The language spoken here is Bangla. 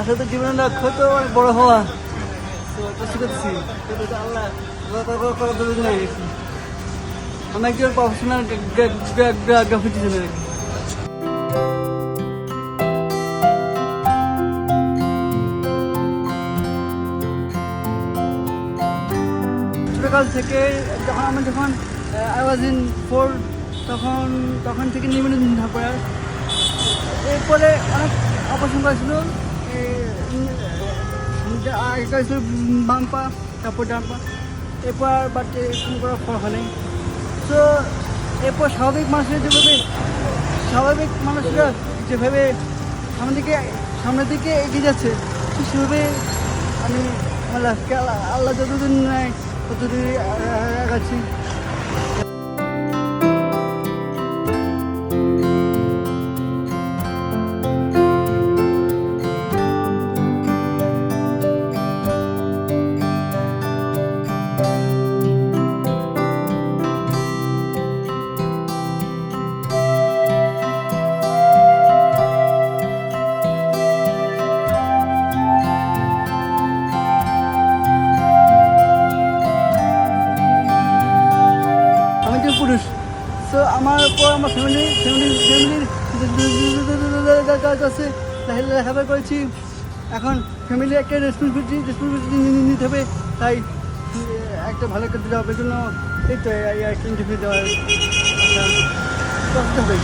আসলে তো জীবনের লক্ষ্য তো অনেক বড় হওয়া, তো চেষ্টা করছি। আল্লাহ করার দরকার নেই। আমি একজন প্রফেশনাল গ্রাফিক ডিজাইনার আর কি। ছোটকাল থেকে যখন আই ওয়াজ ইন 4 তখন থেকে নিয়মিত পড়ার। এরপরে অনেক অপারেশন করেছিল, আগেকার ছিল বাম পা, তারপর ডান পা। এরপর বাট কোনো করার ফল হয়নি। তো এরপর স্বাভাবিক মানুষরা যেভাবে সামনের দিকে এগিয়ে যাচ্ছে, সেভাবে আমি আমার লাইফকে আল্লাহ যতদিন নেয় ততদিন আগাচ্ছি। পুরুষ, তো আমার পর আমার ফ্যামিলির কাজ আছে, লেখাপড়া করেছি। এখন ফ্যামিলির একটা রেসপন্সিবিলিটি নিতে হবে, তাই একটা ভালো করতে যাওয়ার জন্য এই তো ইন্টারভিউ দেওয়ার হবে।